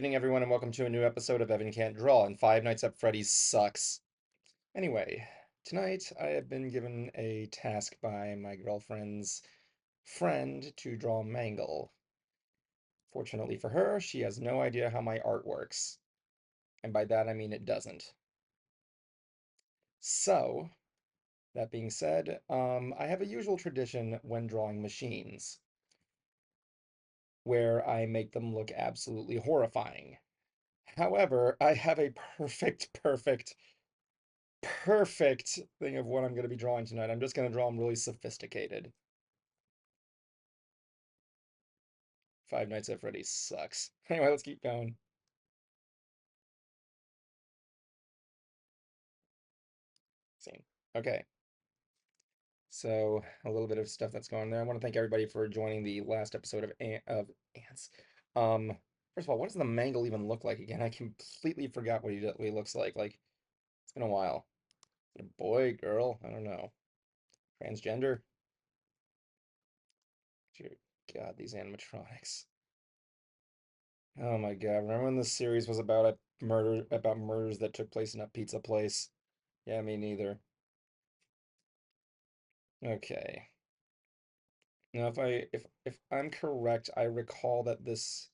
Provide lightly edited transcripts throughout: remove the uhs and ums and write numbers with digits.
evening, everyone, and welcome to a new episode of Evan Can't Draw, and Five Nights at Freddy's sucks. Anyway, tonight I have been given a task by my girlfriend's friend to draw Mangle. Fortunately for her, she has no idea how my art works, and by that I mean it doesn't. So, that being said, I have a usual tradition when drawing machines, where I make them look absolutely horrifying. However, I have a perfect thing of what I'm going to be drawing tonight. I'm just going to draw them really sophisticated. Five Nights at Freddy's sucks. Anyway, let's keep going. Scene. Okay, so a little bit of stuff that's going on there. I want to thank everybody for joining the last episode of Ants. Um, First of all, what does the Mangle even look like again? I completely forgot what he looks like. Like, it's been a while. Is it a boy, girl? I don't know. Transgender? Dear God, these animatronics. Oh my God. Remember when this series was about murders that took place in a pizza place? Yeah, me neither. Okay. Now if I'm correct, I recall that this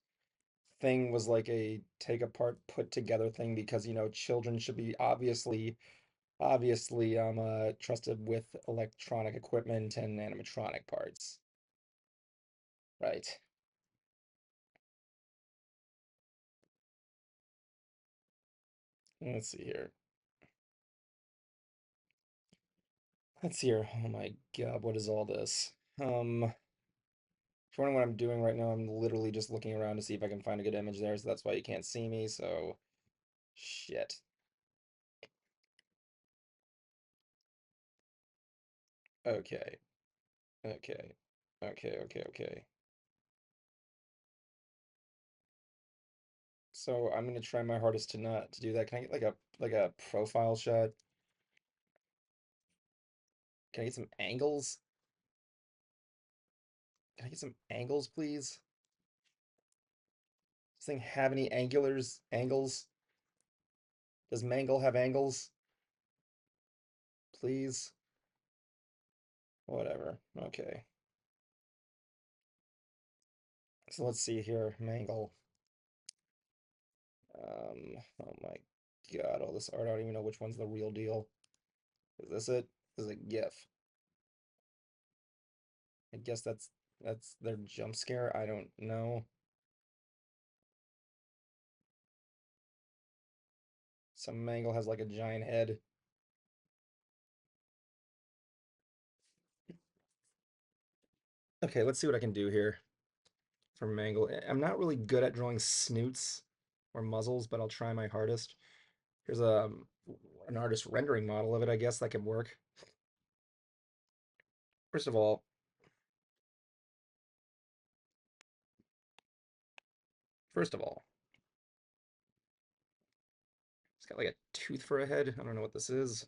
thing was like a take apart put together thing because children should be obviously trusted with electronic equipment and animatronic parts. Right. Let's see here. Let's see here. Oh my God, what is all this? If you're wondering what I'm doing right now, I'm literally just looking around to see if I can find a good image there, so that's why you can't see me, so shit. Okay. Okay. Okay. So I'm gonna try my hardest to not to do that. Can I get like a profile shot? Can I get some angles? Can I get some angles, please? Does this thing have any angles? Does Mangle have angles? Please? Whatever. Okay. So let's see here. Mangle. Oh my God, all this art, I don't even know which one's the real deal. Is this it? This is a GIF. I guess that's their jump scare. I don't know. Some Mangle has like a giant head. Okay, let's see what I can do here for Mangle. I'm not really good at drawing snoots or muzzles, but I'll try my hardest. Here's an artist rendering model of it, I guess that could work. First of all, first of all, it's got like a tooth for a head. I don't know what this is.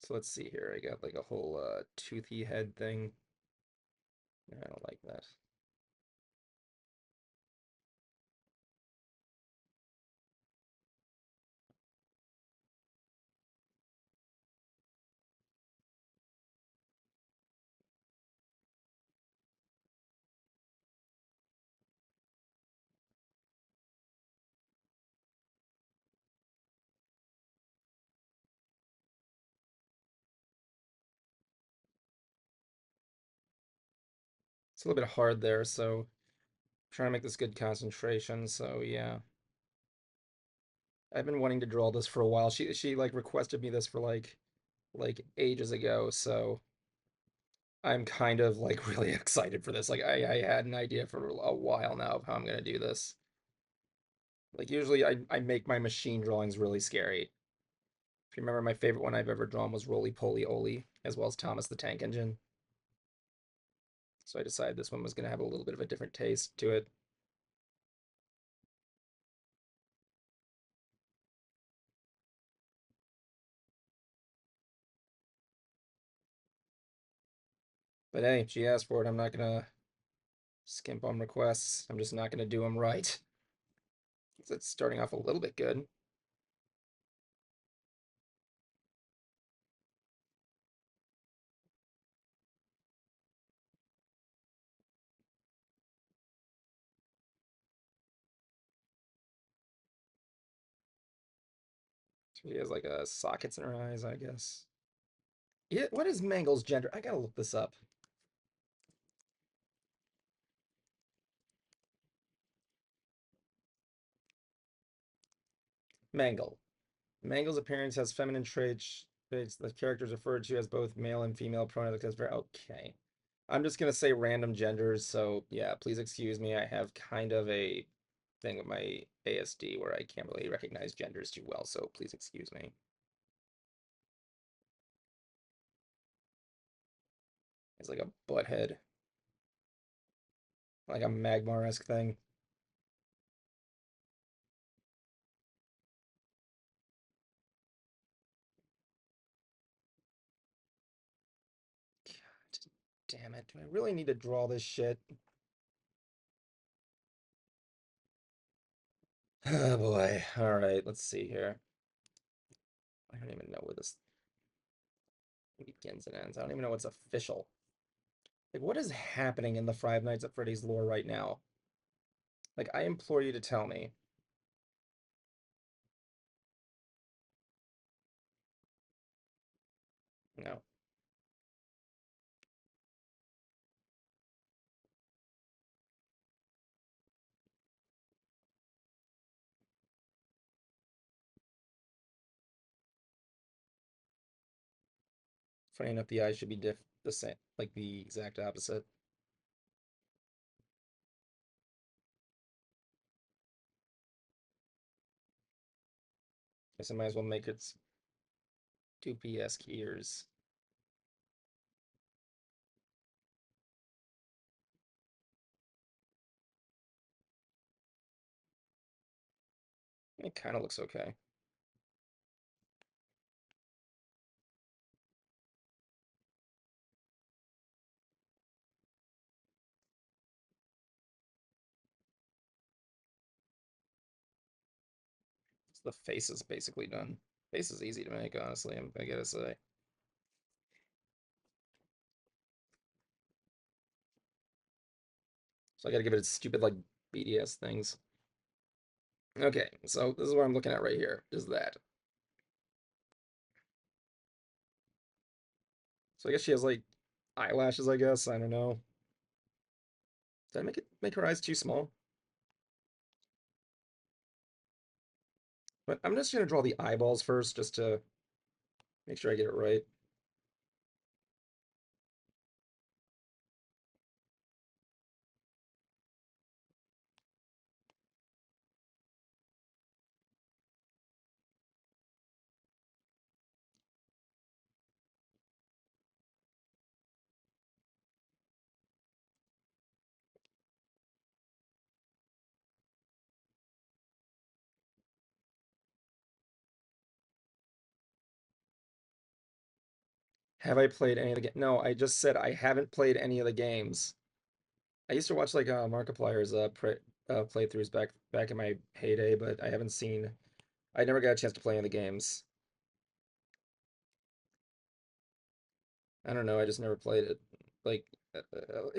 So let's see here. I got like a whole toothy head thing. I don't like that. It's a little bit hard there, so I'm trying to make this good concentration. So yeah, I've been wanting to draw this for a while. She like requested me this for like ages ago, so I'm kind of like really excited for this. Like I had an idea for a while now of how I'm gonna do this. Like usually I make my machine drawings really scary. If you remember, my favorite one I've ever drawn was Roly Poly Oly, as well as Thomas the Tank Engine. So I decided this one was gonna have a little bit of a different taste to it. But hey, she asked for it. I'm not gonna skimp on requests. I'm just not going to do them right. It's starting off a little bit good. She has like a sockets in her eyes, I guess. Yeah, what is Mangle's gender? I gotta look this up. Mangle. Mangle's appearance has feminine traits. The character is referred to as both male and female pronouns. Because very okay. I'm just gonna say random genders. So yeah, please excuse me. I have kind of a thing with my ASD where I can't really recognize genders too well. So please excuse me. It's like a butthead, like a Magmar-esque thing. God damn it! Do I really need to draw this shit? Oh boy. All right, let's see here. I don't even know where this begins and ends. I don't even know what's official. Like, what is happening in the Five Nights at Freddy's lore right now? Like, I implore you to tell me. No. Funny enough, the eyes should be the same, like the exact opposite. Guess I might as well make its 2P-esque ears. It kind of looks okay. So the face is basically done. Face is easy to make, honestly, I gotta say. So I gotta give it its stupid, like, BDS things. Okay, so this is what I'm looking at right here, is that. So I guess she has, like, eyelashes, I guess, I don't know. Did I make her eyes too small? But I'm just gonna draw the eyeballs first, just to make sure I get it right. Have I played any of the games? No, I just said I haven't played any of the games. I used to watch like Markiplier's playthroughs back in my heyday, but I haven't seen. I never got a chance to play any of the games. I don't know. I just never played it. Like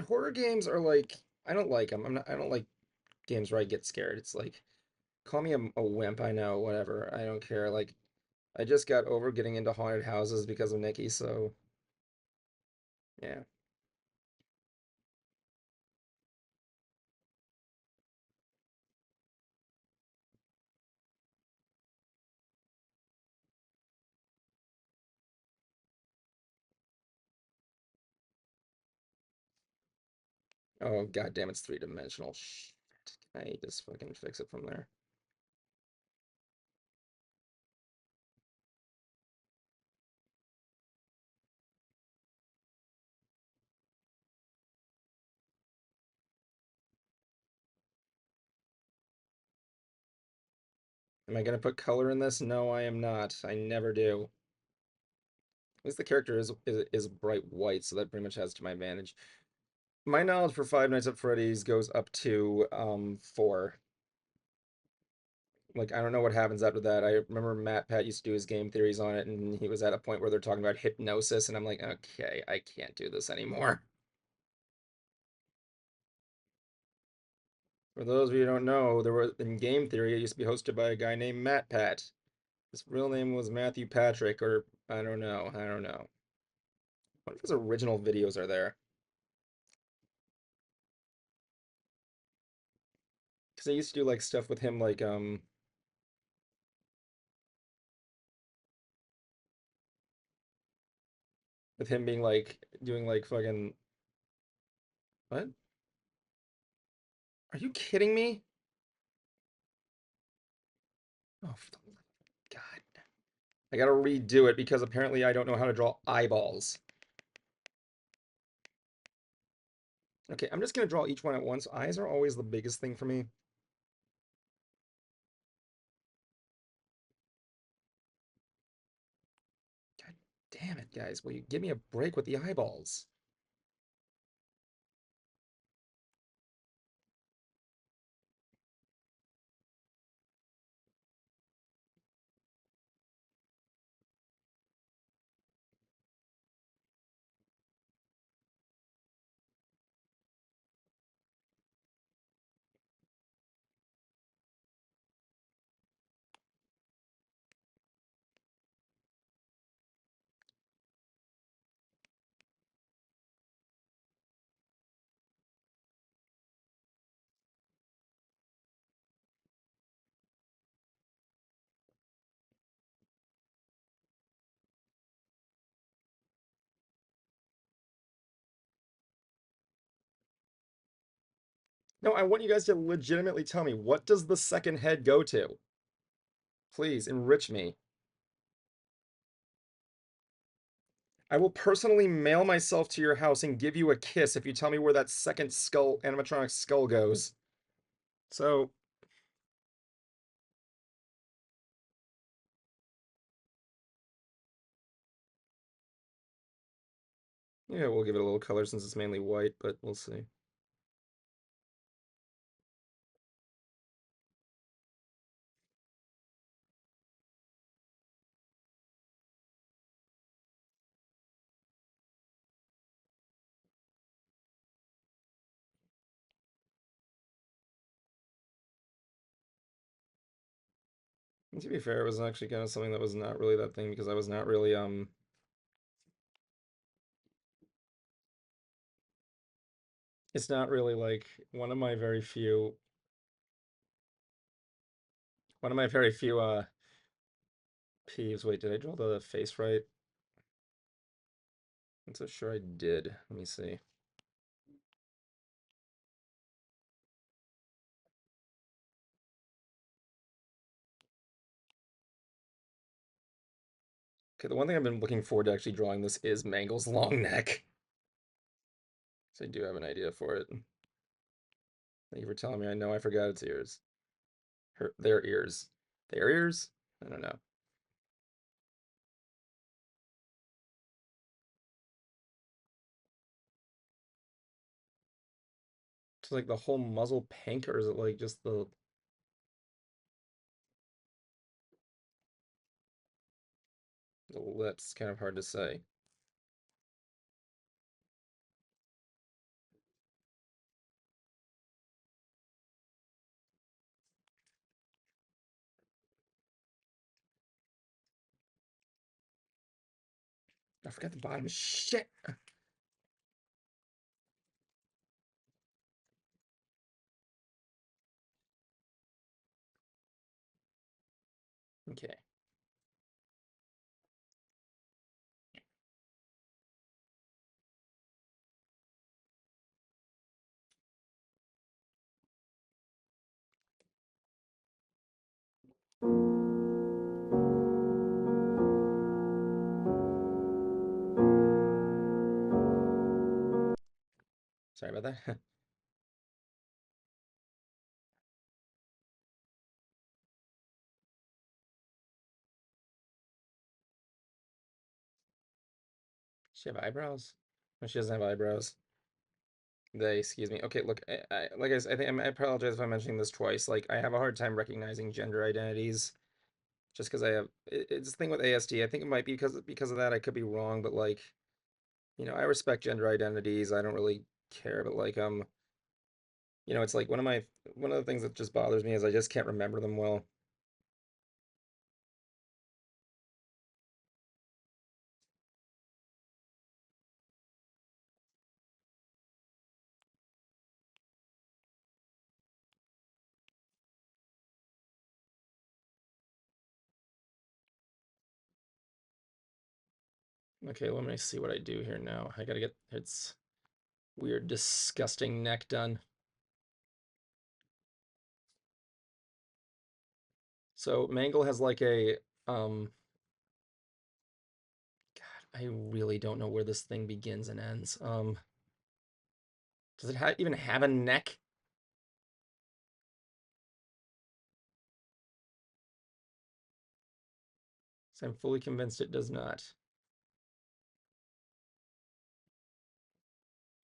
horror games are like I don't like them. I don't like games where I get scared. It's like call me a wimp. I know, whatever. I don't care. Like I just got over getting into haunted houses because of Nikki, so yeah. Oh god damn, it's three-dimensional. Shit. Can I just fucking fix it from there? Am I gonna put color in this? No, I am not. I never do. At least the character is bright white, so that pretty much has to my advantage. My knowledge for Five Nights at Freddy's goes up to 4. Like I don't know what happens after that. I remember Matt Pat used to do his game theories on it, and he was at a point where they're talking about hypnosis, and I'm like, okay, I can't do this anymore. For those of you who don't know, there was in game theory, it used to be hosted by a guy named Matt Pat. His real name was Matthew Patrick, or I don't know, I don't know. What if his original videos are there? Because I used to do like stuff with him, like with him being like doing like fucking what? Are you kidding me? Oh God! I gotta redo it because apparently I don't know how to draw eyeballs. Okay, I'm just gonna draw each one at once. Eyes are always the biggest thing for me. God damn it, guys! Will you give me a break with the eyeballs? No, I want you guys to legitimately tell me, what does the second head go to? Please enrich me. I will personally mail myself to your house and give you a kiss if you tell me where that second skull, animatronic skull goes. So, yeah, we'll give it a little color since it's mainly white, but we'll see. And to be fair, it was actually kind of something that was not really that thing because I was not really, it's not really like one of my very few, peeves. Wait, did I draw the face right? I'm so sure I did. Let me see. Okay, the one thing I've been looking forward to actually drawing this is Mangle's long neck. So I do have an idea for it. Thank you for telling me. I know I forgot its ears. Their ears. Their ears? I don't know. It's like the whole muzzle pink, or is it like just the lips? Kind of hard to say. I forgot the bottom. Shit! Okay. Sorry about that. She have eyebrows? No, she doesn't have eyebrows. They, excuse me. Okay, look, like I think I apologize if I'm mentioning this twice. Like, I have a hard time recognizing gender identities just because I have it's the thing with ASD. I think it might be because of that. I could be wrong, but like, I respect gender identities. I don't really care, but like, it's like one of the things that just bothers me is I just can't remember them well. Okay, let me see what I do here now. I gotta get its weird, disgusting neck done. So Mangle has like a God, I really don't know where this thing begins and ends. Does it even have a neck? So I'm fully convinced it does not.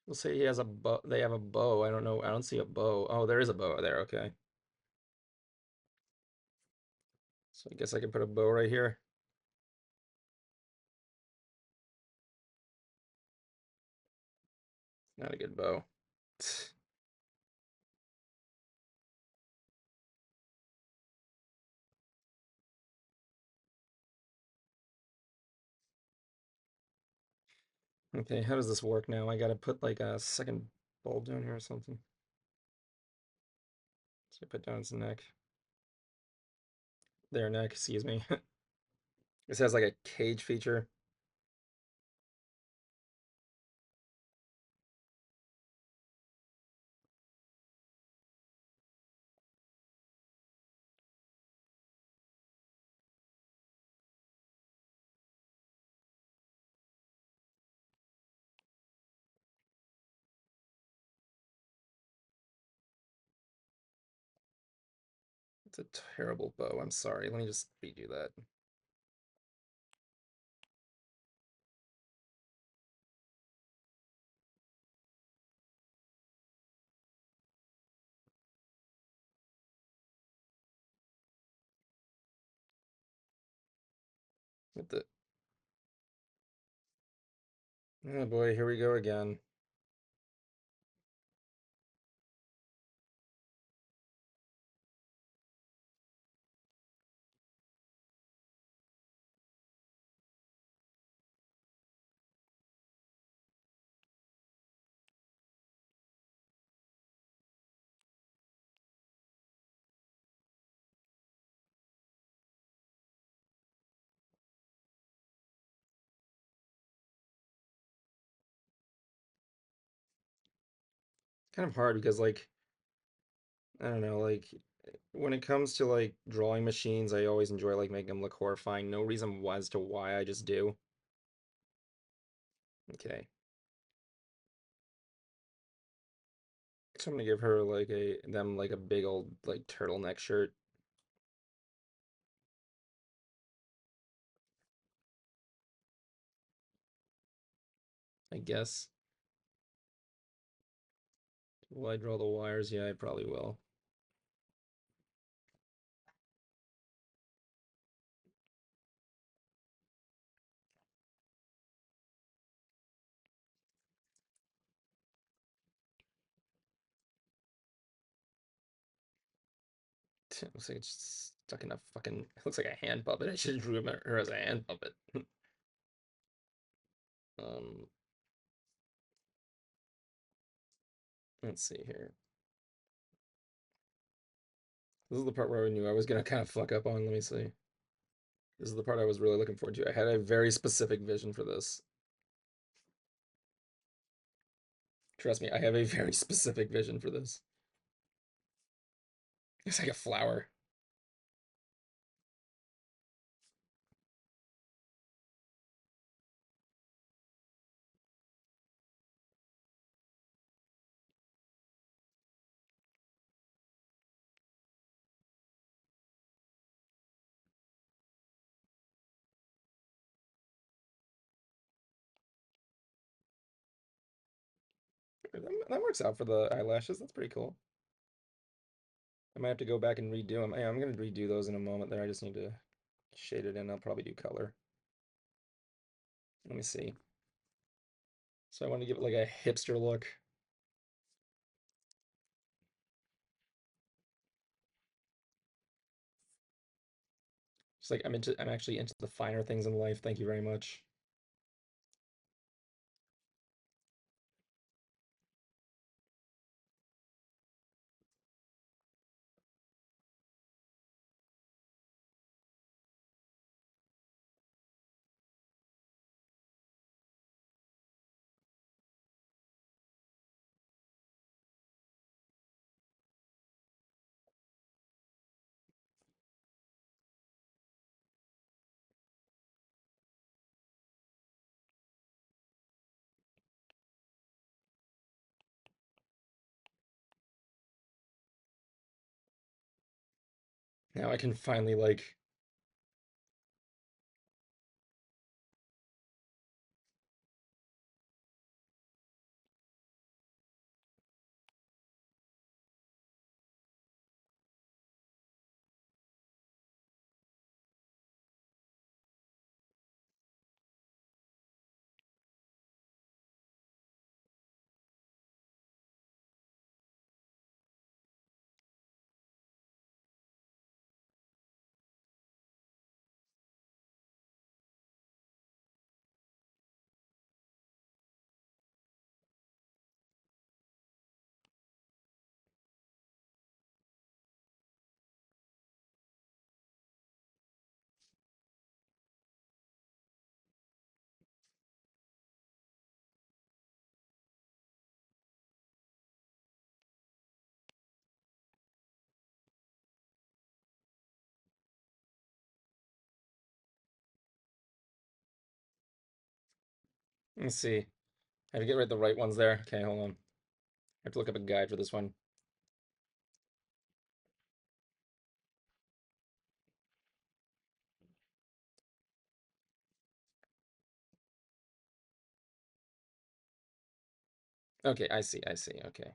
We'll say he has a bow. They have a bow. I don't know. I don't see a bow. Oh, there is a bow there. Okay. So I guess I can put a bow right here. Not a good bow. Okay, how does this work now? I gotta put like a second bulb down here or something. So I put down its neck. Their neck, excuse me. This has like a cage feature. It's a terrible bow. I'm sorry. Let me just redo that. With the Oh boy, here we go again. It's kind of hard because like I don't know, like when it comes to like drawing machines, I always enjoy like making them look horrifying. No reason as to why, I just do. Okay. So I'm gonna give her like a big old like turtleneck shirt, I guess. Will I draw the wires? Yeah, I probably will. It looks like it's stuck in a fucking. It looks like a hand puppet. I should have drew her as a hand puppet. um, let's see here. This is the part where I knew I was gonna kind of fuck up on. Let me see. This is the part I was really looking forward to. I had a very specific vision for this. Trust me, I have a very specific vision for this. It's like a flower. That works out for the eyelashes. That's pretty cool. I might have to go back and redo them. Yeah, I'm gonna redo those in a moment there. I just need to shade it in. I'll probably do color. Let me see. So I want to give it like a hipster look. Just like I'm actually into the finer things in life. Thank you very much. Now I can finally like let's see. I have to get rid of the right ones there. Okay, hold on. I have to look up a guide for this one. Okay, I see, I see. Okay.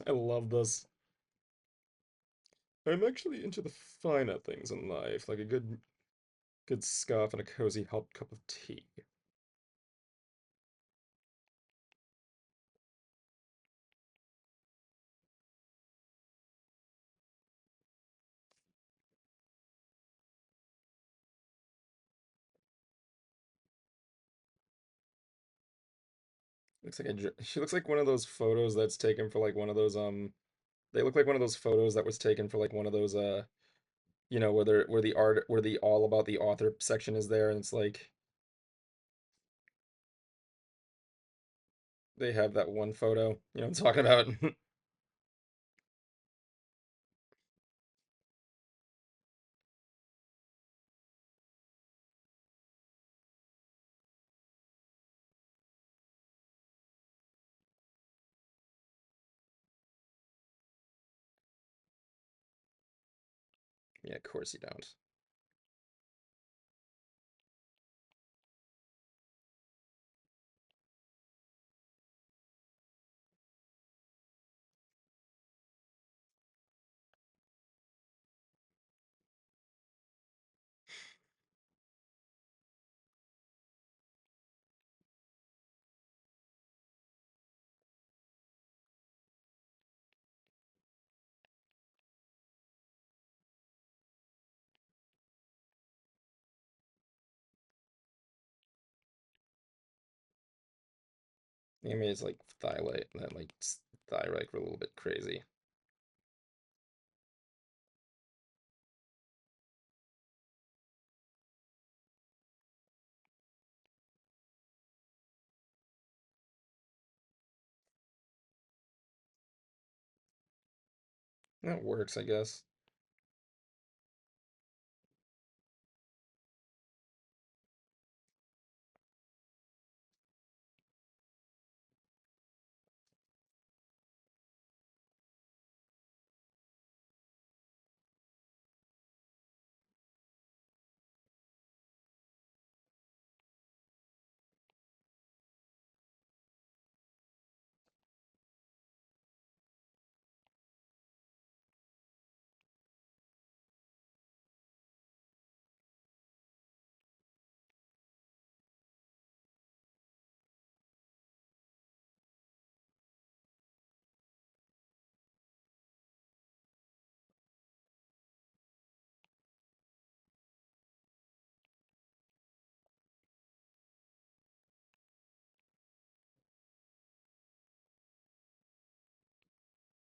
I love this. I'm actually into the finer things in life, like a good scarf and a cozy hot cup of tea. Looks like she looks like one of those photos that's taken for like one of those they look like one of those photos that was taken for like one of those where where the all about the author section is there and it's like they have that one photo, you know what I'm talking about. Yeah, of course you don't. I mean, it's like thigh that like thigh like a little bit crazy. That works, I guess.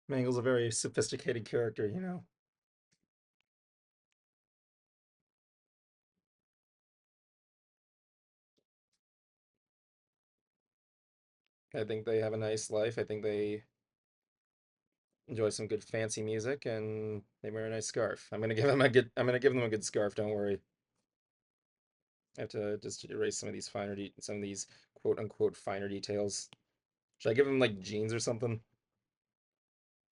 Mangle's a very sophisticated character, you know. I think they have a nice life. I think they enjoy some good fancy music and they wear a nice scarf. I'm gonna give them a good scarf, don't worry. I have to just erase some of these quote unquote finer details. Should I give them like jeans or something?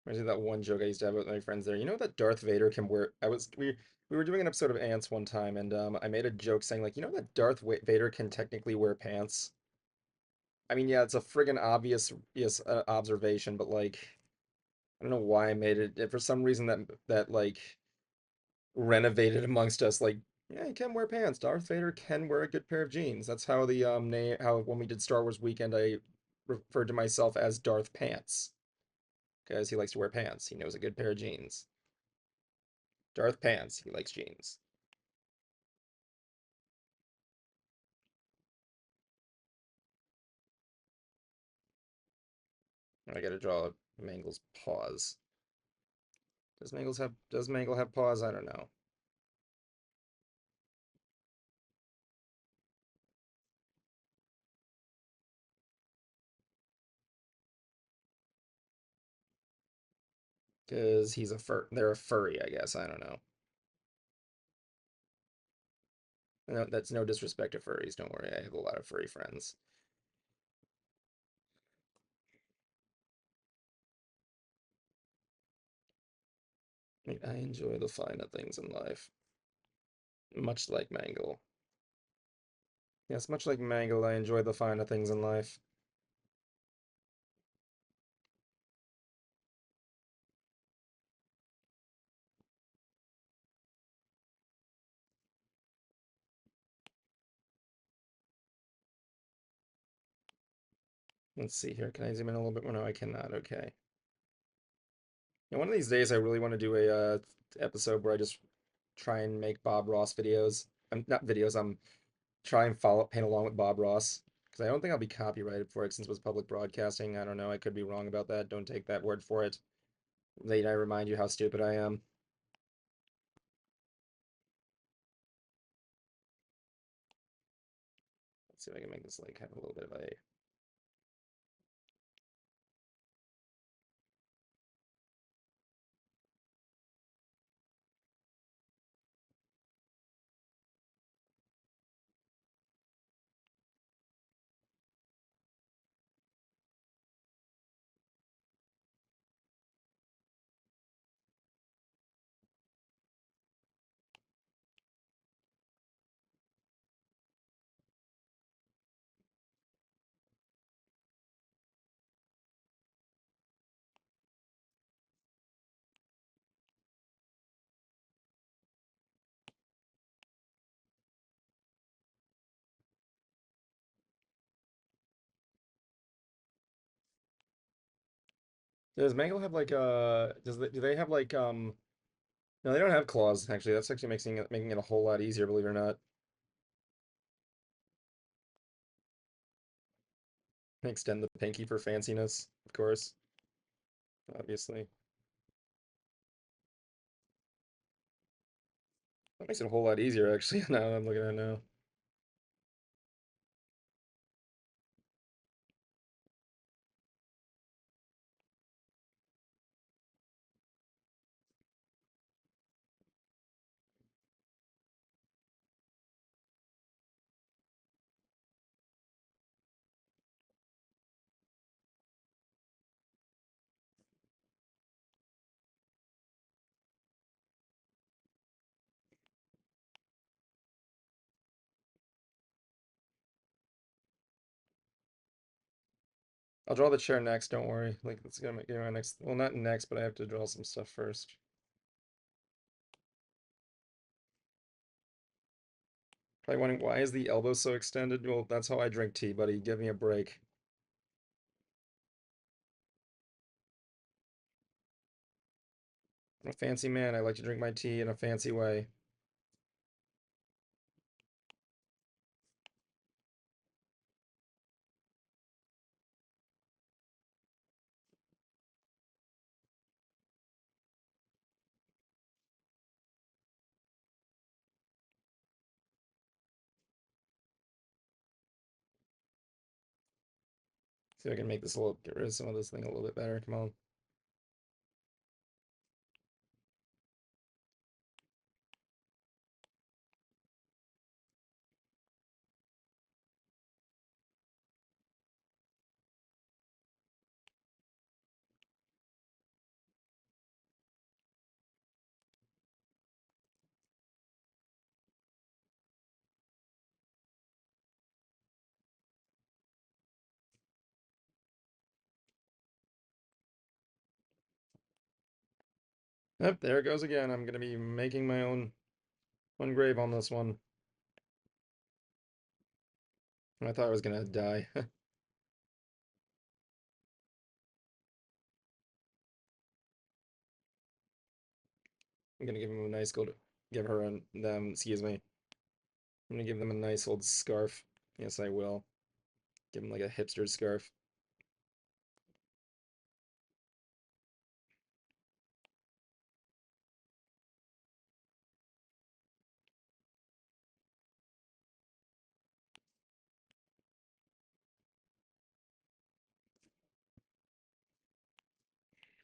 Reminds me of that one joke I used to have with my friends there. You know that Darth Vader can wear we were doing an episode of Ants one time and I made a joke saying like, you know that Vader can technically wear pants? I mean, yeah, it's a friggin' obvious yes observation, but like I don't know why I made it. For some reason that like renovated amongst us like yeah, he can wear pants. Darth Vader can wear a good pair of jeans. That's how the name how when we did Star Wars Weekend I referred to myself as Darth Pants because he likes to wear pants. He knows a good pair of jeans. Darth Pants, he likes jeans. I gotta draw Mangle's paws. Does Mangle have paws? I don't know. Because they're a furry, I guess. I don't know. No, that's no disrespect to furries, don't worry. I have a lot of furry friends. I enjoy the finer things in life. Much like Mangle. Yes, much like Mangle, I enjoy the finer things in life. Let's see here. Can I zoom in a little bit more? No, I cannot. Okay. Yeah, one of these days, I really want to do a episode where I just try and make Bob Ross videos. I'm not videos. I'm try and follow paint along with Bob Ross because I don't think I'll be copyrighted for it since it was public broadcasting. I don't know. I could be wrong about that. Don't take that word for it. Late, I remind you how stupid I am. Let's see if I can make this like have a little bit of a. Does Mangle have like do they have like no, they don't have claws actually. That's actually making it a whole lot easier, believe it or not. Extend the pinky for fanciness, of course, obviously. That makes it a whole lot easier, actually, now that I'm looking at it now. I'll draw the chair next, don't worry. Like, that's gonna make my next. Well, not next, but I have to draw some stuff first. Probably wondering why is the elbow so extended? Well, that's how I drink tea, buddy. Give me a break. I'm a fancy man. I like to drink my tea in a fancy way. See if I can make this a little, get rid of some of this thing a little bit better. Come on. Yep, there it goes again. I'm gonna be making my own grave on this one. I thought I was gonna die. I'm gonna give him a nice gold. Give her and them. Excuse me. I'm gonna give them a nice old scarf. Yes, I will. Give them like a hipster scarf.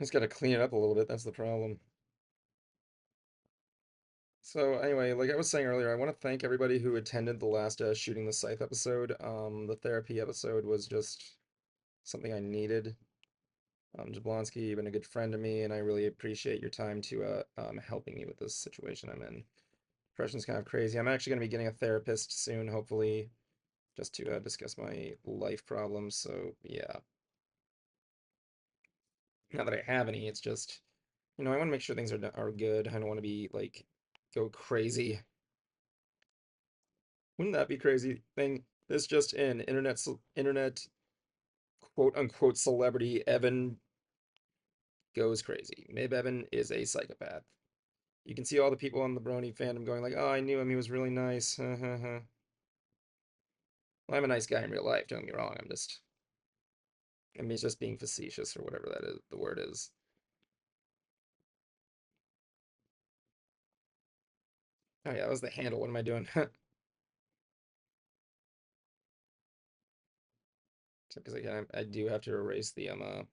Just gotta clean it up a little bit. That's the problem. So anyway, like I was saying earlier, I want to thank everybody who attended the last shooting the Scythe episode. The therapy episode was just something I needed. Jablonski, you've been a good friend to me, and I really appreciate your time to helping me with this situation I'm in. Depression's kind of crazy. I'm actually going to be getting a therapist soon, hopefully, just to discuss my life problems. So yeah, not that I have any, it's just I want to make sure things are good. I don't want to be like go crazy. Wouldn't that be crazy thing? This just in, internet quote unquote celebrity Evan goes crazy. Mibevan is a psychopath. You can see all the people on the Brony fandom going like, "Oh, I knew him. He was really nice." Well, I'm a nice guy in real life. Don't get me wrong. I mean, just being facetious or whatever that is. The word is. Oh yeah, that was the handle. What am I doing? Because again, I do have to erase the I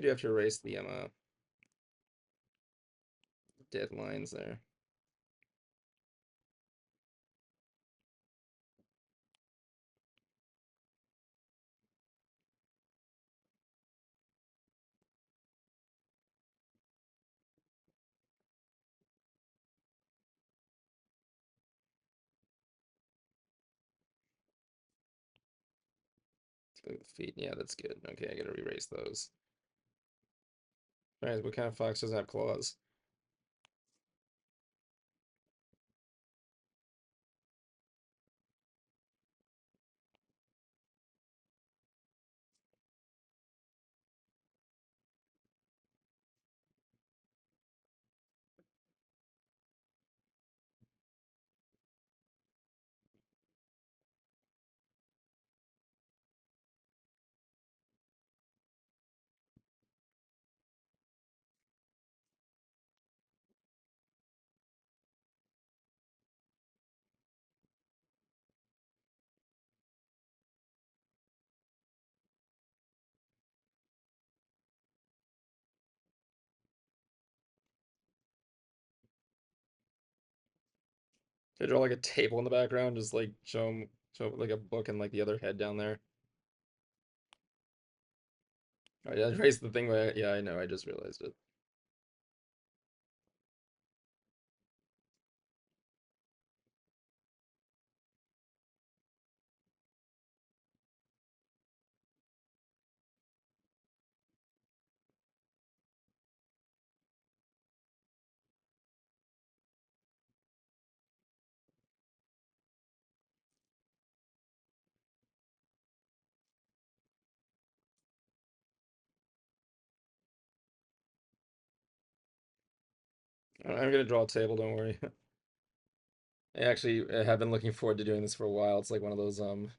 do have to erase the dead lines there. Let's go with the feet. Yeah, that's good. Okay, I gotta erase those. All right, what kind of fox doesn't have claws? Should I draw like a table in the background, just like show like a book and like the other head down there. Oh yeah, erase the thing. Yeah, I know. I just realized it. I'm gonna draw a table. Don't worry. I actually have been looking forward to doing this for a while. It's like one of those whole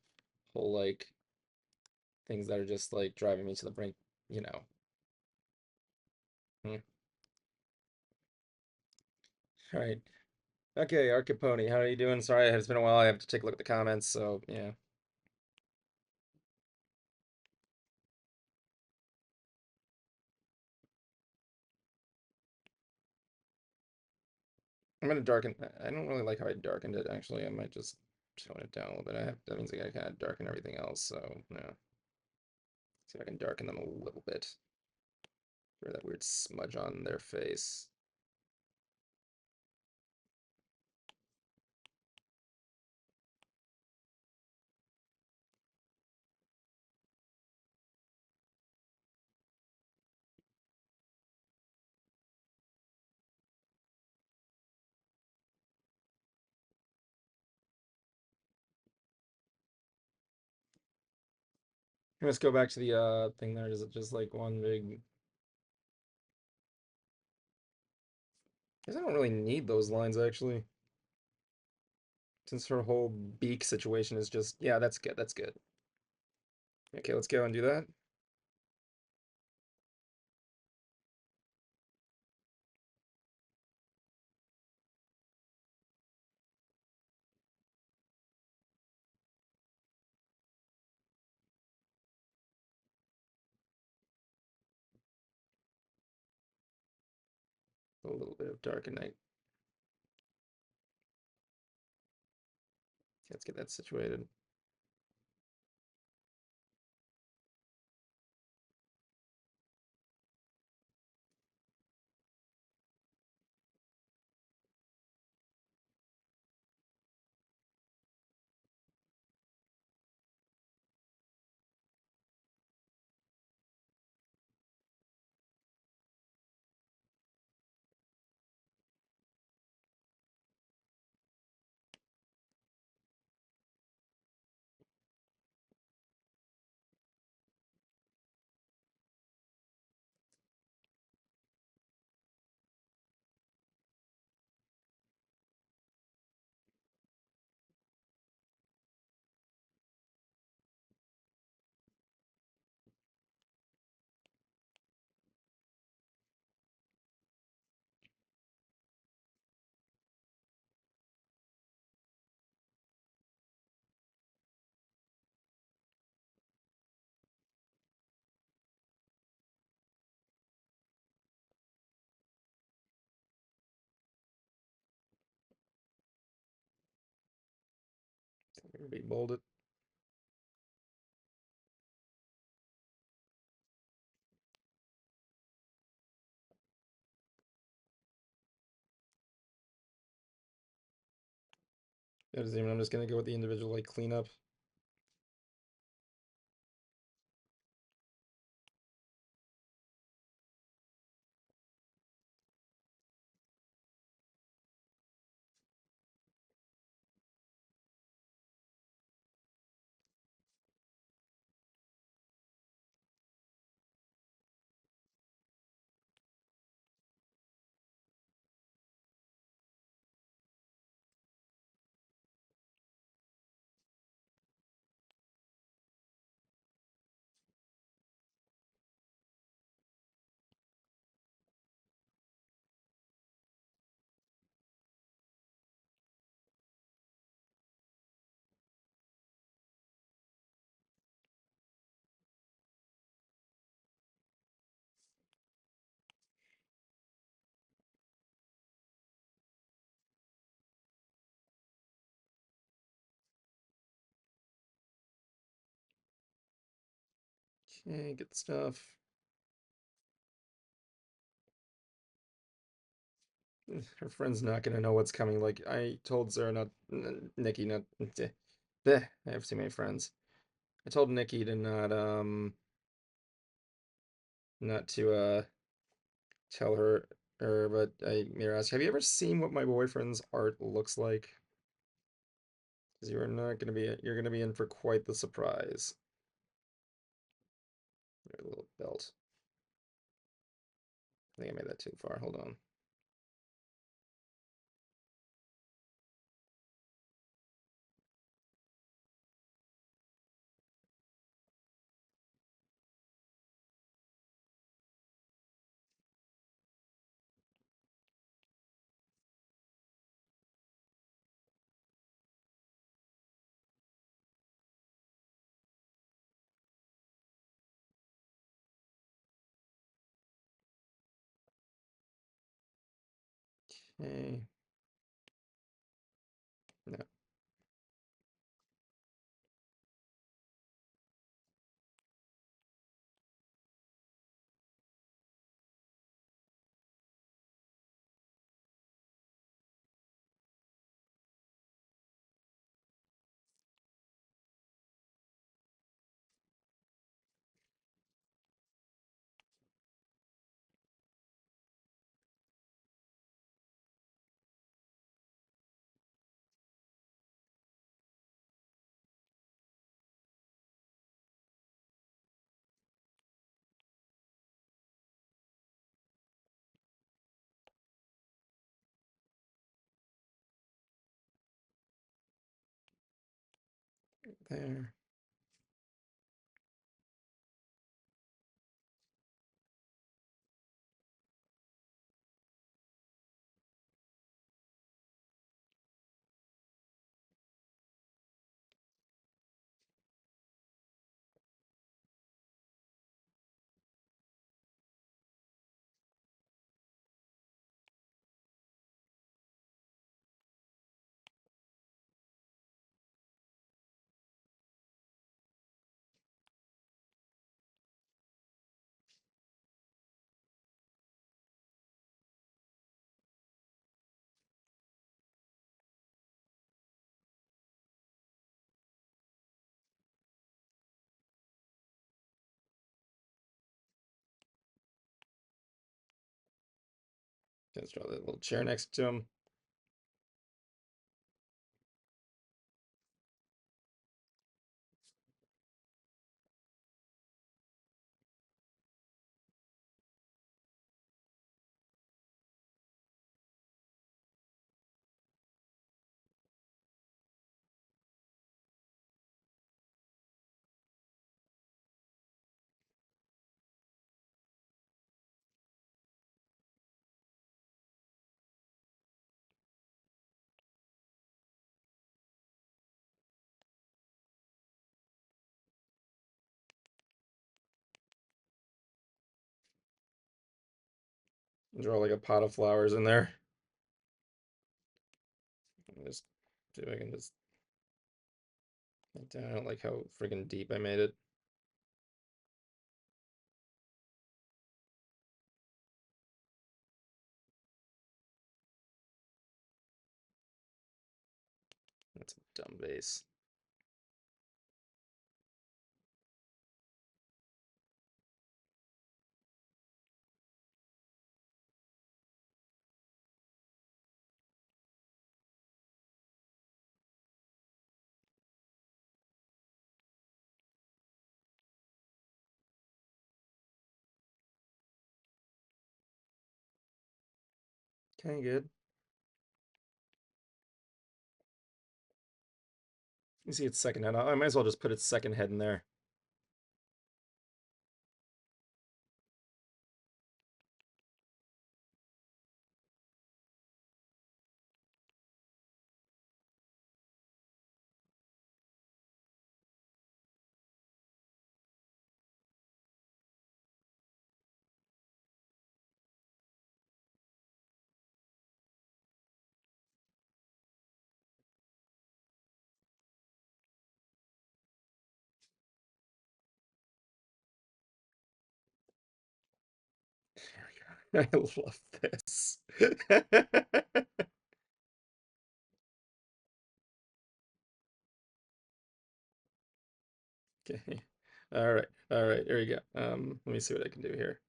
like things that are just like driving me to the brink. You know. Hmm. All right. Okay, Archipony, how are you doing? Sorry, it's been a while. I have to take a look at the comments. So yeah, I'm gonna darken. I don't really like how I darkened it. Actually, I might just tone it down a little bit. That means I gotta kind of darken everything else. So yeah, see if I can darken them a little bit. For that weird smudge on their face. Let's go back to the thing there. Is it just like one big? I guess I don't really need those lines actually, since her whole beak situation is just yeah. That's good. That's good. Okay, let's go and do that. A little bit of dark and night. Let's get that situated. Maybe bold it. Yeah, I'm just gonna go with the individual like cleanup. Okay, good stuff. Her friend's not gonna know what's coming. Like I told Sarah, not Nikki, not. Bleh, I have too many friends. I told Nikki to not to tell her, but I made her ask, have you ever seen what my boyfriend's art looks like? Because you're gonna be in for quite the surprise. Your little belt. I think I made that too far. Hold on. Okay. No, there. Just draw that little chair next to him. Draw like a pot of flowers in there. Just see if I can just. I don't like how friggin' deep I made it. That's a dumb base. Okay, good. You see its second head. I might as well just put its second head in there. I love this. Okay. All right. All right. Here we go. Let me see what I can do here.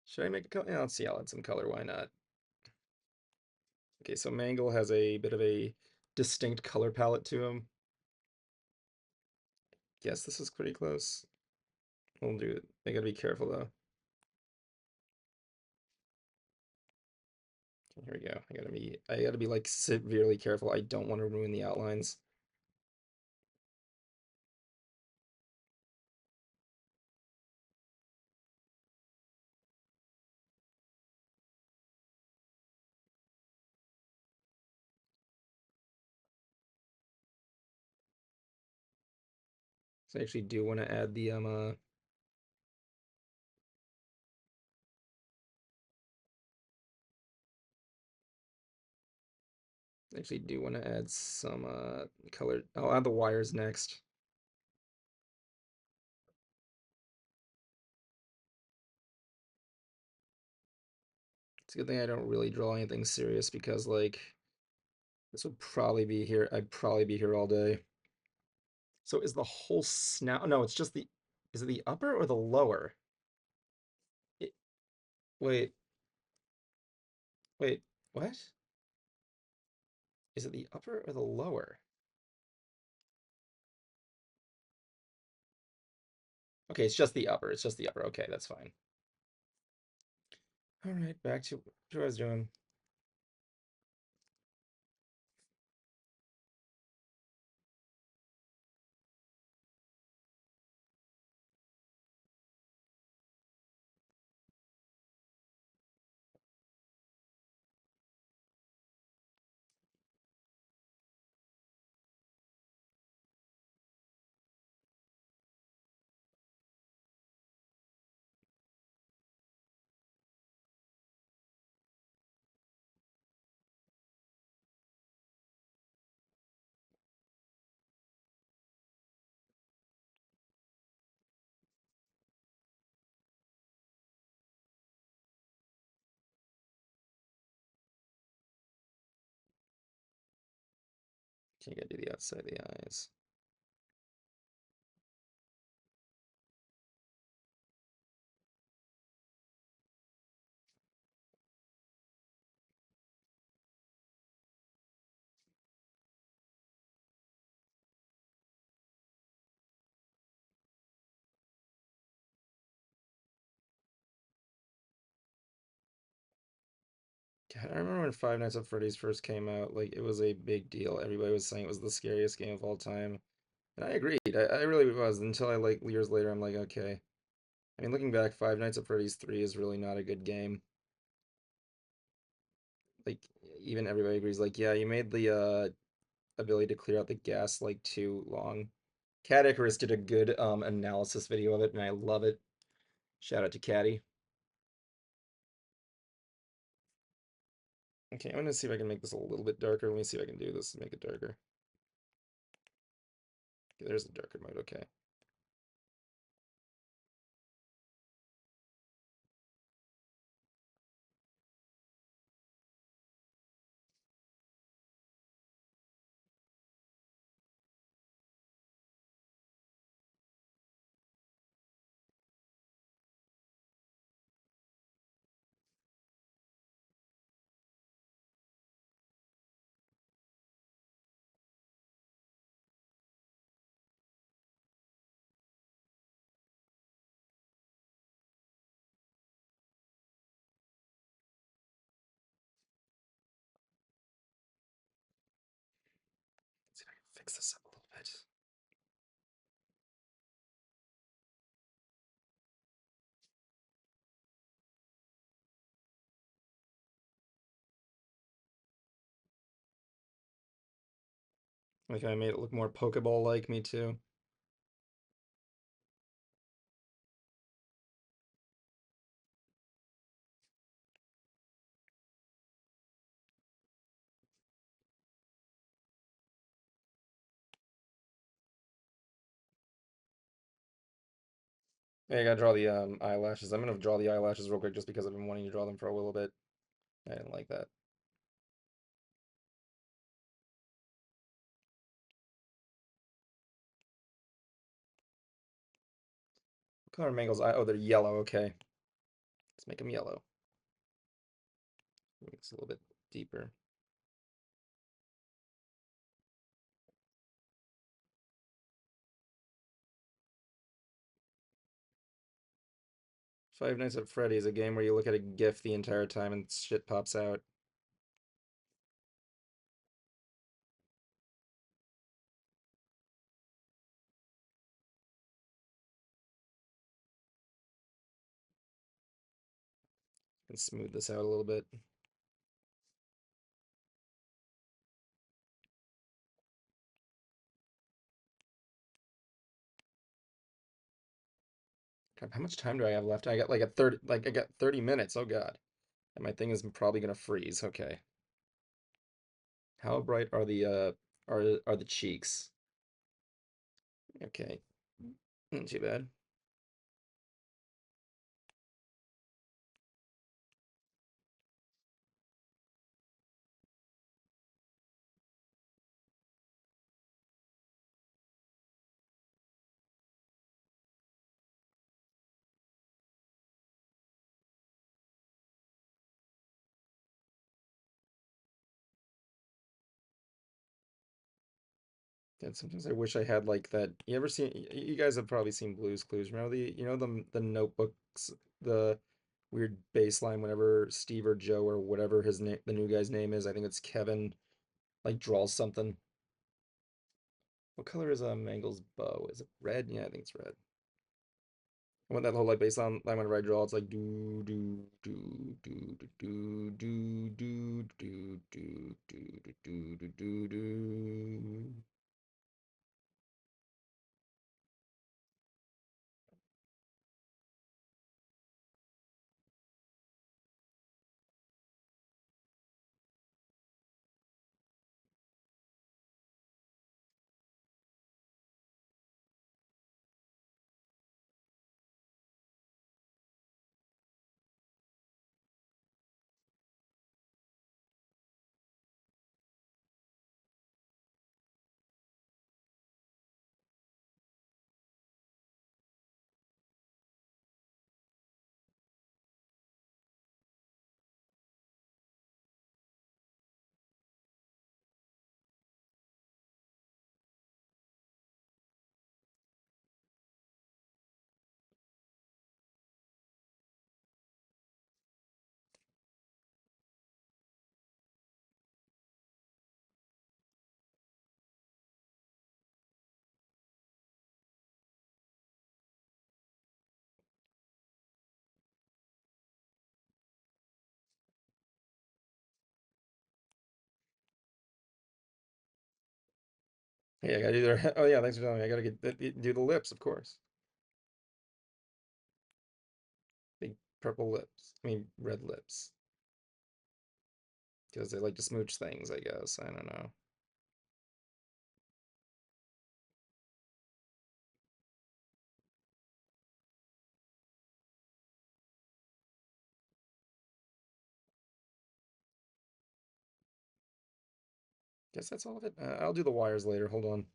Should I make a color? Yeah, let's see. I'll add some color. Why not? Okay, so Mangle has a bit of a distinct color palette to him. Yes, this is pretty close. We'll do it. I gotta be careful though. Okay, here we go. I gotta be like severely careful. I don't want to ruin the outlines. So I actually do want to add the I actually do want to add some color. I'll add the wires next. It's a good thing I don't really draw anything serious because like this would probably be here. I'd probably be here all day. So is the whole snout? No, it's just the. Is it the upper or the lower? It, wait, wait, what? Is it the upper or the lower? Okay, it's just the upper. It's just the upper. Okay, that's fine. All right, back to what I was doing. Okay, gotta do the outside of the eyes. God, I remember when Five Nights at Freddy's first came out, like it was a big deal. Everybody was saying it was the scariest game of all time. And I agreed. I really was until I like years later I'm like, okay. I mean, looking back, Five Nights at Freddy's 3 is really not a good game. Like even everybody agrees like, yeah, you made the ability to clear out the gas like too long. Cat Icarus did a good analysis video of it and I love it. Shout out to Caddy. Okay, I'm gonna see if I can make this a little bit darker. Let me see if I can do this to make it darker. Okay, there's the darker mode, okay. Let's see if I can fix this up a little bit. Like I made it look more Pokeball like me too. Yeah, I gotta draw the eyelashes. I'm gonna draw the eyelashes real quick just because I've been wanting to draw them for a little bit. I didn't like that. What color are Mangle's eye? Oh, they're yellow. Okay, let's make them yellow. Make this a little bit deeper. Five Nights at Freddy's, a game where you look at a GIF the entire time and shit pops out. And smooth this out a little bit. God, how much time do I have left? I got like a 30, like I got 30 minutes. Oh God. And my thing is probably gonna freeze. Okay. How bright are the cheeks? Okay. Not too bad. And sometimes I wish I had like that. You ever seen? You guys have probably seen Blue's Clues. Remember the notebooks, the weird baseline whenever Steve or Joe or whatever his name, the new guy's name is. I think it's Kevin. Like draws something. What color is Mangle's bow? Is it red? Yeah, I think it's red. I want that whole like baseline line whenever I draw. It's like do do do do do do do do do do do do do do do. Hey, I gotta do their. Oh yeah, thanks for telling me. I gotta do the lips, of course. Big purple lips. I mean, red lips. Because they like to smooch things, I guess. I don't know. Guess that's all of it. I'll do the wires later. Hold on.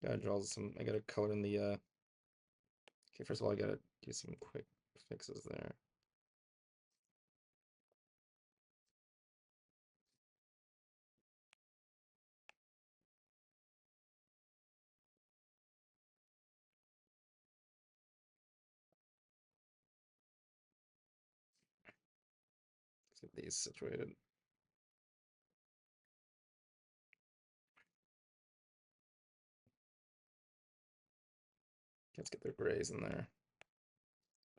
Gotta draw some. I gotta color in the. Okay, first of all, I gotta do some quick fixes there. Let's get these situated. Let's get their grays in there.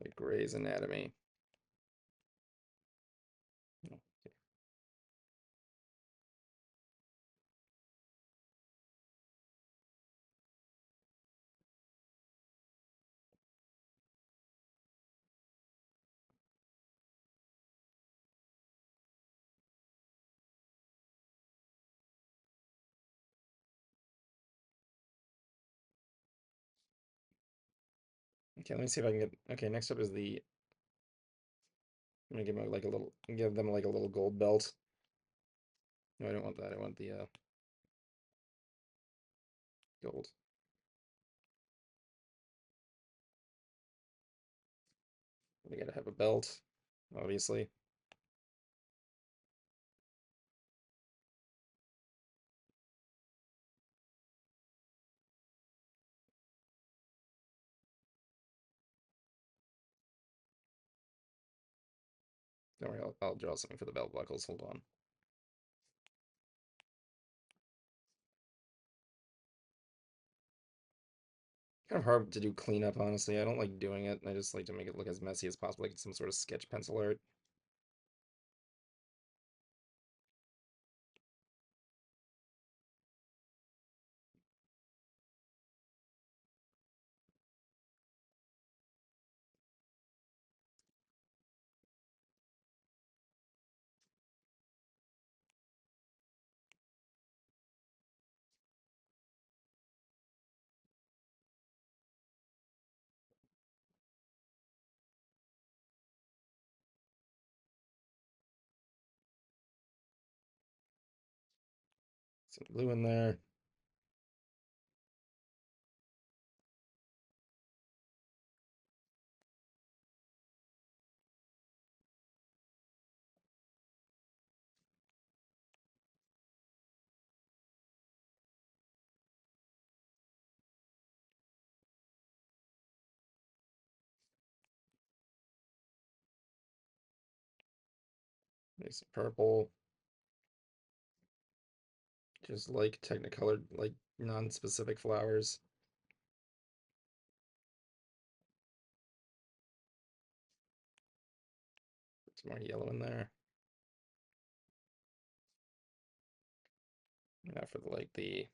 Like Gray's Anatomy. Okay, let me see if I can get. Okay, next up is the. I'm gonna give them like a little. Give them like a little gold belt. No, I don't want that. I want the gold. They gotta have a belt, obviously. Don't worry, I'll draw something for the belt buckles. Hold on. Kind of hard to do cleanup, honestly. I don't like doing it. I just like to make it look as messy as possible, like some sort of sketch pencil art. Some blue in there. Maybe some purple. Just like Technicolor, like non-specific flowers. Some more yellow in there. Now for the like the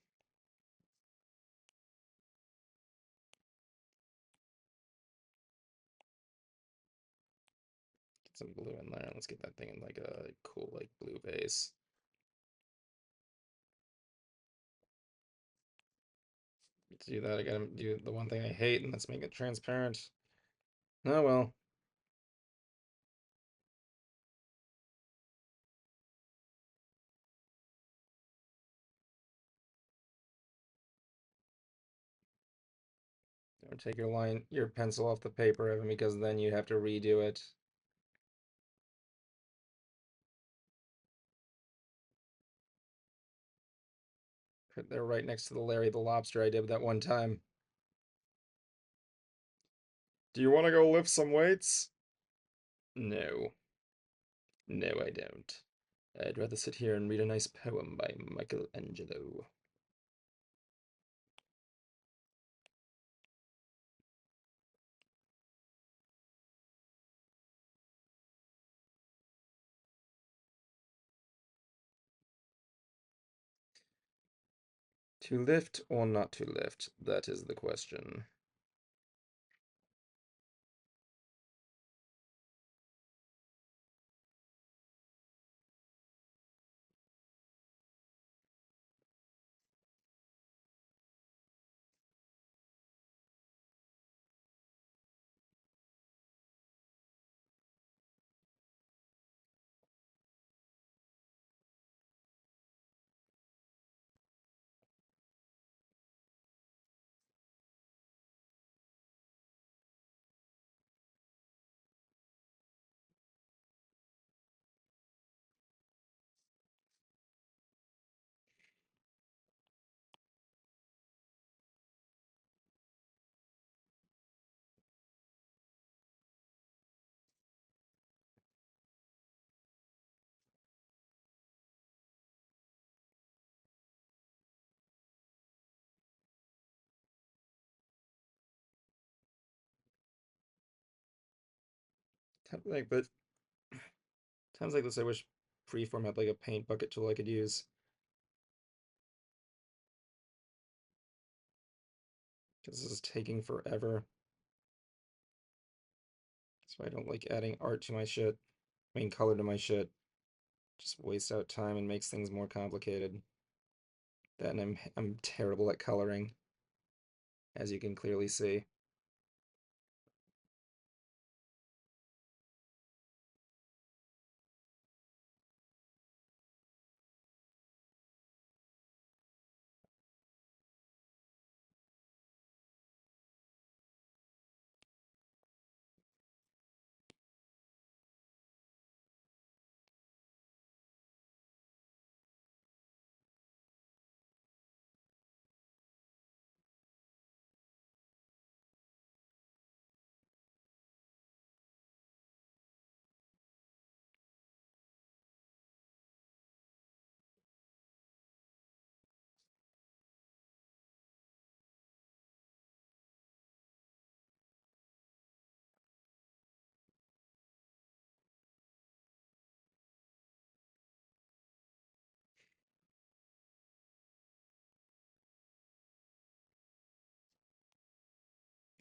get some blue in there. Let's get that thing in like a cool like blue vase. To do that, I gotta do the one thing I hate, and that's make it transparent. Oh well. Don't take your pencil off the paper, Evan, because then you have to redo it. They're right next to the Larry the Lobster I did that one time. Do you want to go lift some weights? No. No, I don't. I'd rather sit here and read a nice poem by Michelangelo. To lift or not to lift? That is the question. Like, but times like this, I wish Freeform had like a paint bucket tool I could use. Because this is taking forever. So I don't like adding art to my shit. I mean, color to my shit. Just waste out time and makes things more complicated. That and I'm terrible at coloring, as you can clearly see.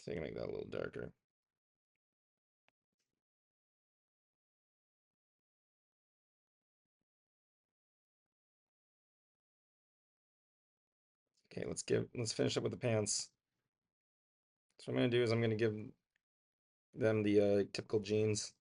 So you can make that a little darker. Okay, let's finish up with the pants. So what I'm gonna do is I'm gonna give them the typical jeans.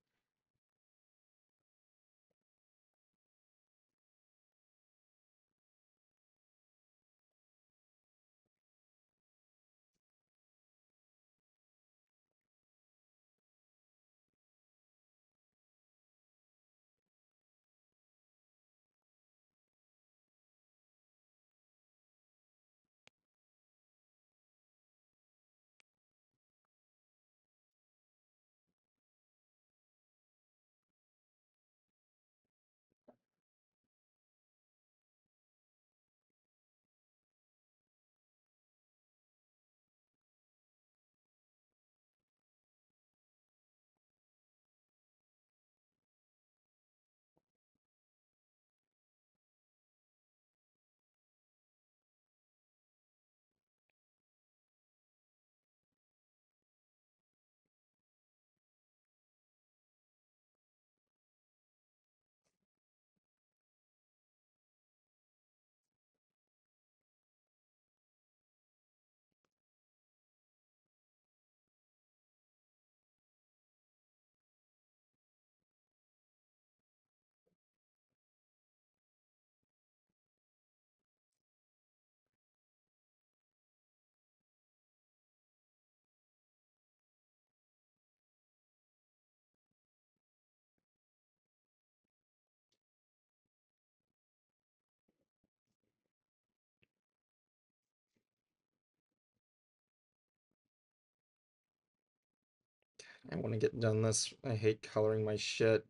I want to get done this. I hate coloring my shit.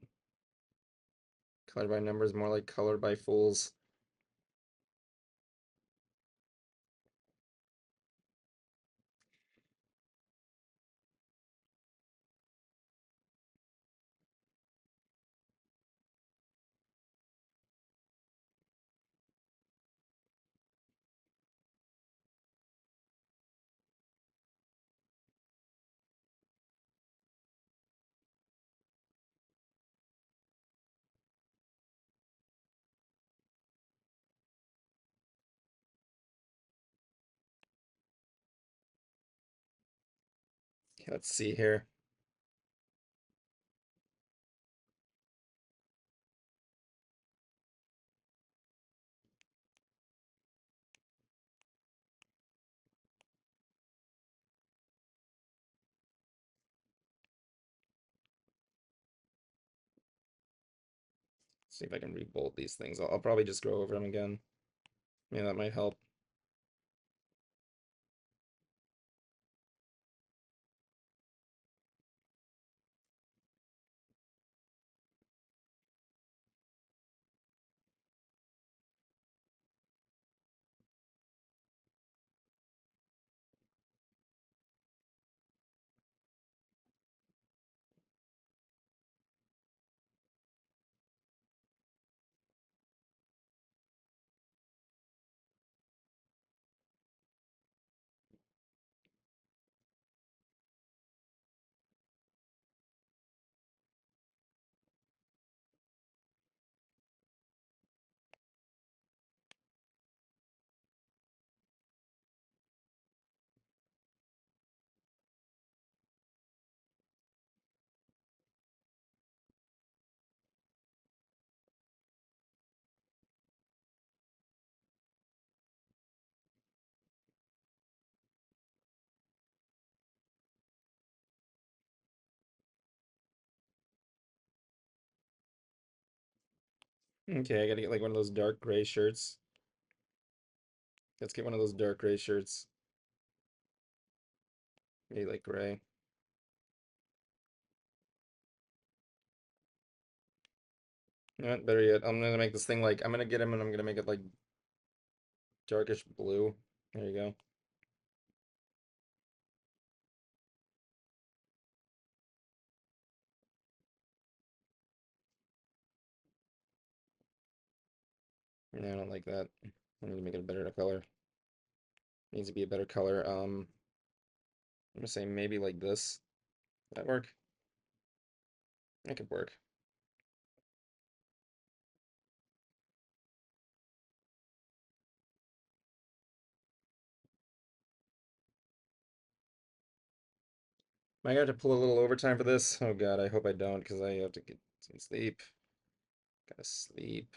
Colored by numbers, more like colored by fools. Okay, let's see here. See if I can rebold these things. I'll probably just go over them again. Yeah, that might help. Okay, I gotta get like one of those dark gray shirts. Let's get one of those dark gray shirts. Maybe like gray. Better yet, I'm gonna make this thing like, I'm gonna get him and I'm gonna make it like darkish blue. There you go. No, I don't like that. I need to make it a better color. Needs to be a better color. I'm gonna say maybe like this. That work? That could work. Am I gonna have to pull a little overtime for this? Oh god, I hope I don't, because I have to get some sleep. Gotta sleep.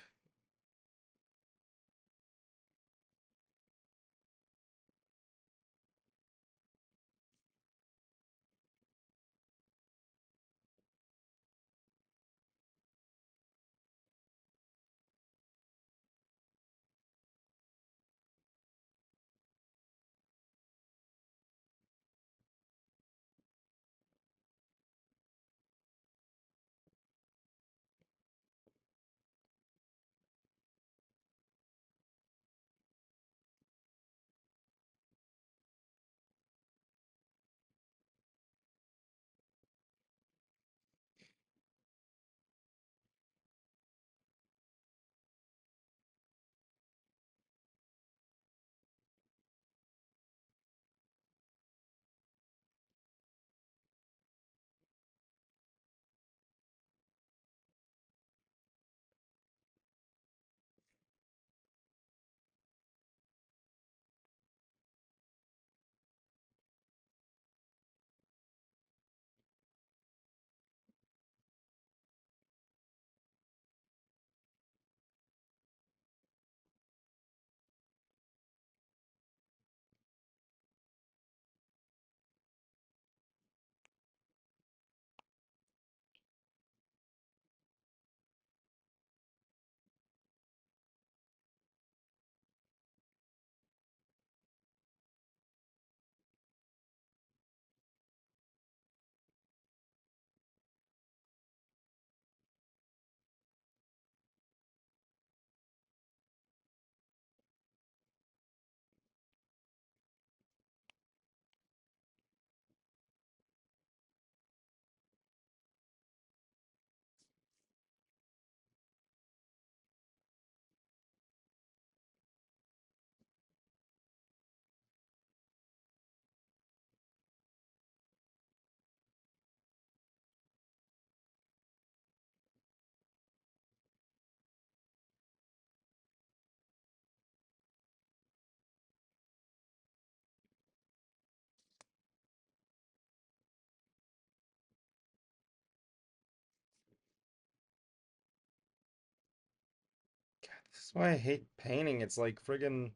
God, this is why I hate painting. It's like friggin'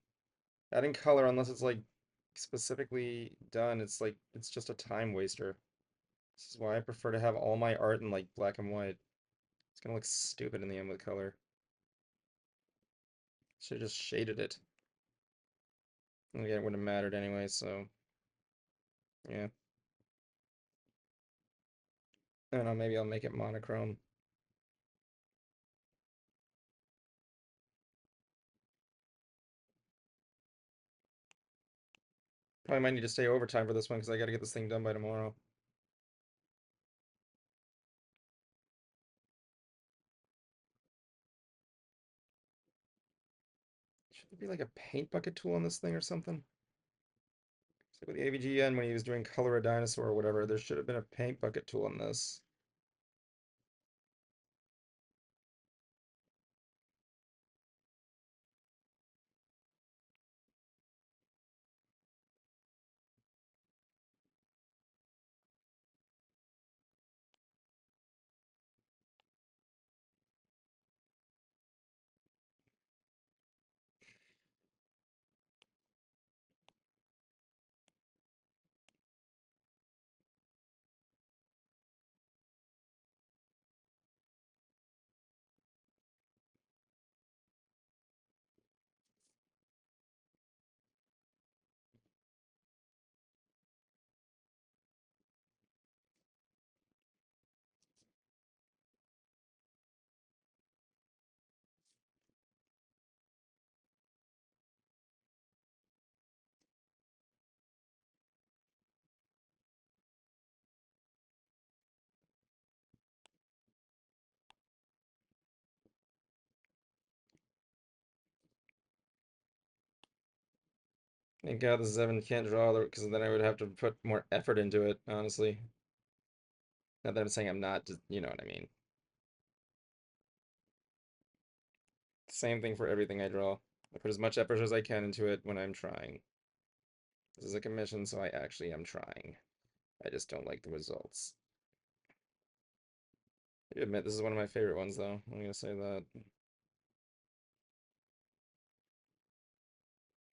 adding color unless it's like specifically done. It's like it's just a time waster. This is why I prefer to have all my art in like black and white. It's gonna look stupid in the end with color. Should have just shaded it. And again, it wouldn't have mattered anyway, so yeah. I don't know, maybe I'll make it monochrome. Probably might need to stay overtime for this one because I gotta get this thing done by tomorrow. Should there be like a paint bucket tool on this thing or something? It's like with the AVGN when he was doing Color a Dinosaur or whatever, there should have been a paint bucket tool on this. Thank God the Zevin can't draw, because then I would have to put more effort into it, honestly. Not that I'm saying I'm not, just, you know what I mean. Same thing for everything I draw. I put as much effort as I can into it when I'm trying. This is a commission, so I actually am trying. I just don't like the results. I admit this is one of my favorite ones, though. I'm gonna say that.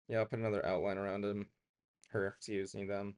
Yeah, I'll put another outline around him. Her, excuse me, them.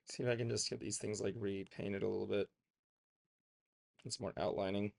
See if I can just get these things like repainted a little bit. It's more outlining.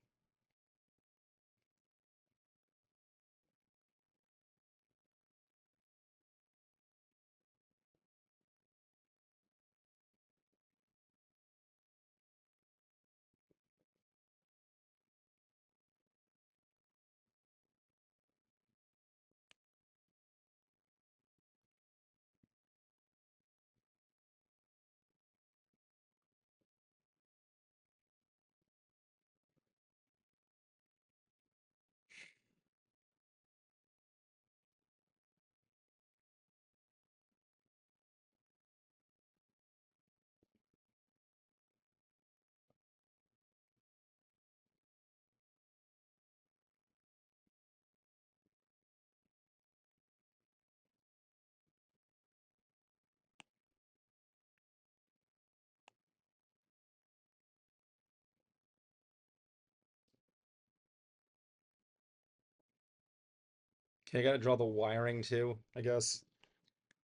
Okay, I gotta draw the wiring too, I guess.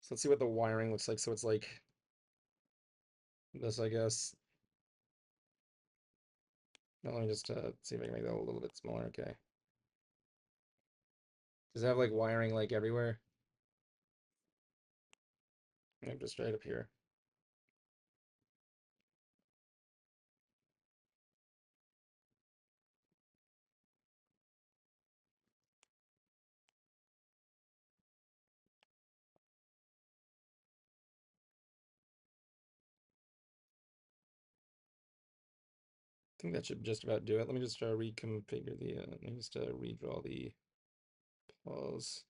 So let's see what the wiring looks like. So it's like this, I guess. Now let me just see if I can make that a little bit smaller. Okay. Does it have like wiring like everywhere? No, just right up here. I think that should just about do it. Let me just reconfigure the, let me just redraw the pause.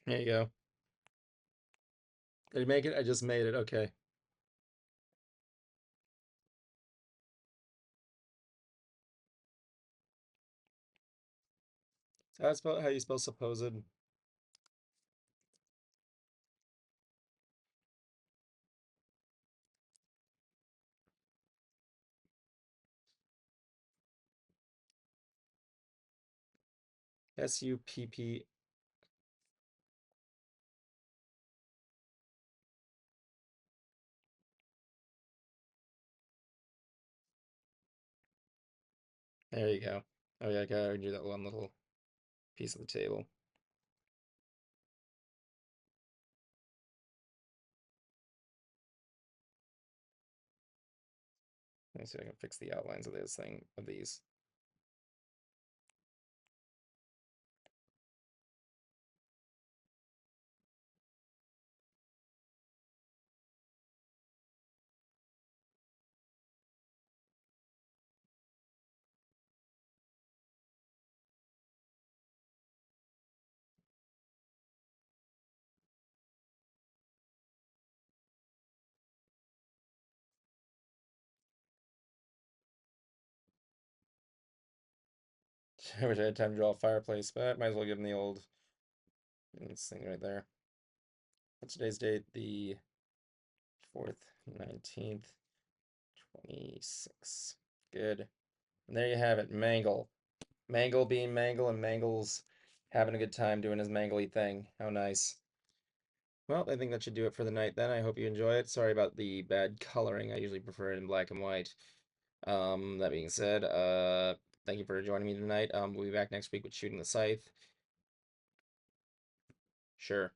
There you go. Did you make it? I just made it. Okay. That's about how you spell supposed. Supp. There you go. Oh yeah, I gotta do that one little piece of the table. Let me see if I can fix the outlines of this thing of these. I wish I had time to draw a fireplace, but I might as well give him the old this thing right there. What's today's date? The 4th, 19th, 26. Good. And there you have it, Mangle. Mangle being Mangle, and Mangle's having a good time doing his mangly thing. How nice. Well, I think that should do it for the night then. I hope you enjoy it. Sorry about the bad coloring. I usually prefer it in black and white. That being said, thank you for joining me tonight. We'll be back next week with Shooting the Scythe. Sure.